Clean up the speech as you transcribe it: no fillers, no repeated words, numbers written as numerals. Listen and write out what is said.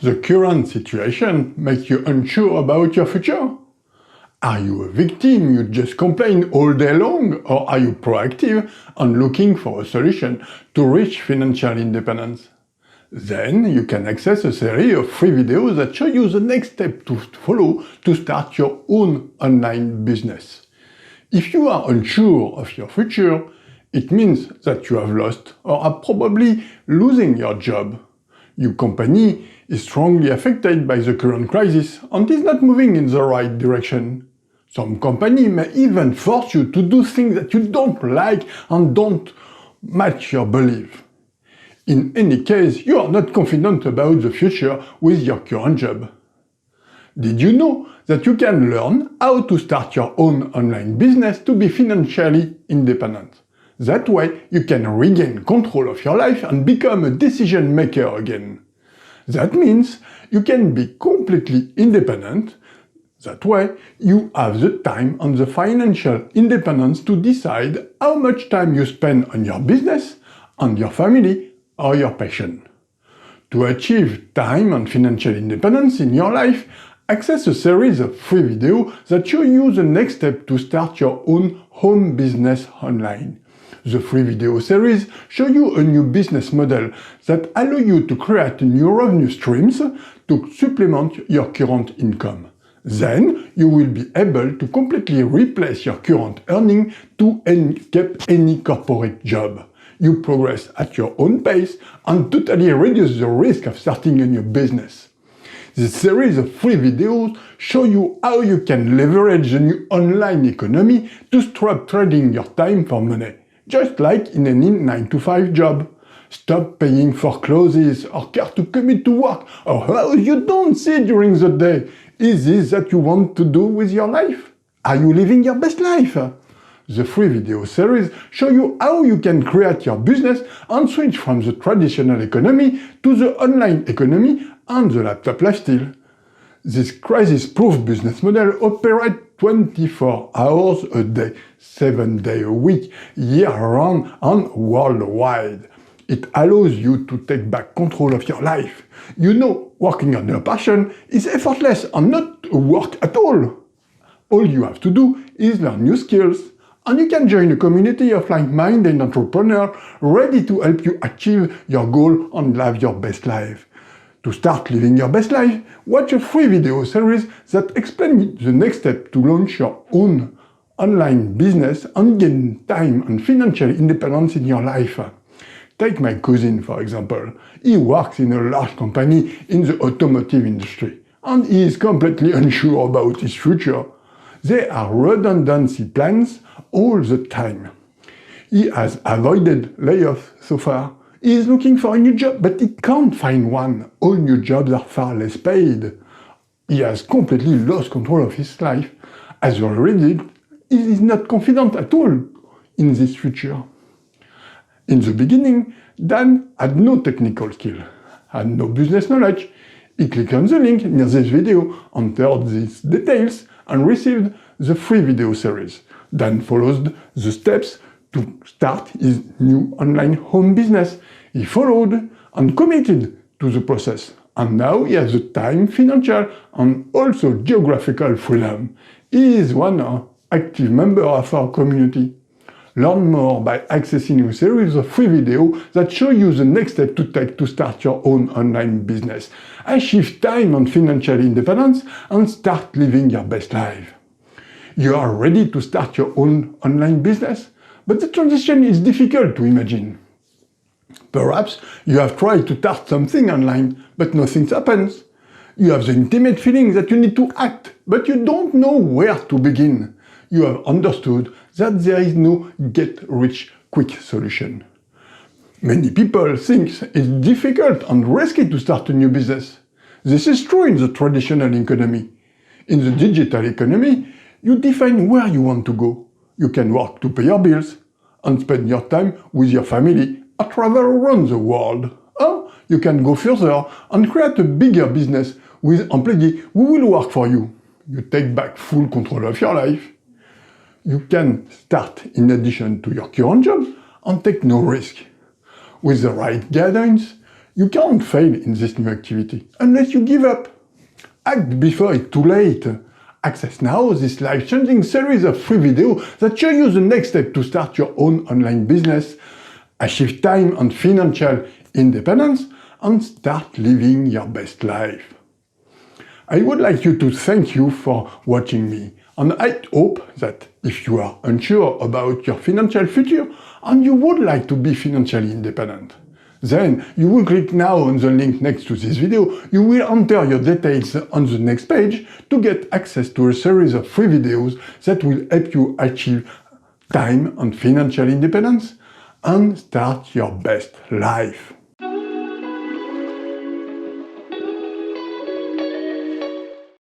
The current situation makes you unsure about your future. Are you a victim, you just complain all day long, or are you proactive and looking for a solution to reach financial independence? Then you can access a series of free videos that show you the next step to follow to start your own online business. If you are unsure of your future, it means that you have lost or are probably losing your job. Your company is strongly affected by the current crisis and is not moving in the right direction. Some company may even force you to do things that you don't like and don't match your belief. In any case, you are not confident about the future with your current job. Did you know that you can learn how to start your own online business to be financially independent? That way, you can regain control of your life and become a decision maker again. That means you can be completely independent. That way, you have the time and the financial independence to decide how much time you spend on your business, on your family, or your passion. To achieve time and financial independence in your life, access a series of free videos that show you the next step to start your own home business online. The free video series show you a new business model that allow you to create new revenue streams to supplement your current income. Then you will be able to completely replace your current earning to escape any corporate job. You progress at your own pace and totally reduce the risk of starting a new business. This series of free videos show you how you can leverage the new online economy to stop trading your time for money, just like in any 9-to-5 job. Stop paying for clothes or car to commute to work or house you don't see during the day. Is this what you want to do with your life? Are you living your best life? The free video series show you how you can create your business and switch from the traditional economy to the online economy and the laptop lifestyle. This crisis-proof business model operates 24 hours a day, 7 days a week, year-round and worldwide. It allows you to take back control of your life. You know, working on your passion is effortless and not work at all. All you have to do is learn new skills, and you can join a community of like-minded entrepreneurs ready to help you achieve your goal and live your best life. To start living your best life, watch a free video series that explains the next step to launch your own online business and gain time and financial independence in your life. Take my cousin, for example. He works in a large company in the automotive industry, and he is completely unsure about his future. There are redundancy plans all the time. He has avoided layoffs so far. He is looking for a new job, but he can't find one. All new jobs are far less paid. He has completely lost control of his life. As a result, he is not confident at all in this future. In the beginning, Dan had no technical skill, had no business knowledge. He clicked on the link near this video, entered these details, and received the free video series. Dan followed the steps to start his new online home business. He followed and committed to the process. And now he has the time, financial, and also geographical freedom. He is one active member of our community. Learn more by accessing a series of free videos that show you the next step to take to start your own online business, achieve time and financial independence, and start living your best life. You are ready to start your own online business, but the transition is difficult to imagine. Perhaps you have tried to start something online, but nothing happens. You have the intimate feeling that you need to act, but you don't know where to begin. You have understood that there is no get-rich-quick solution. Many people think it's difficult and risky to start a new business. This is true in the traditional economy. In the digital economy, you define where you want to go. You can work to pay your bills and spend your time with your family or travel around the world. Or you can go further and create a bigger business with employees who will work for you. You take back full control of your life. You can start in addition to your current job and take no risk. With the right guidance, You can't fail in this new activity unless you give up. Act before it's too late. Access now this life-changing series of free videos that show you the next step to start your own online business, achieve time and financial independence, and start living your best life. I would like to thank you for watching me, and I hope that if you are unsure about your financial future and you would like to be financially independent, then you will click now on the link next to this video. You will enter your details on the next page to get access to a series of free videos that will help you achieve time and financial independence and start your best life.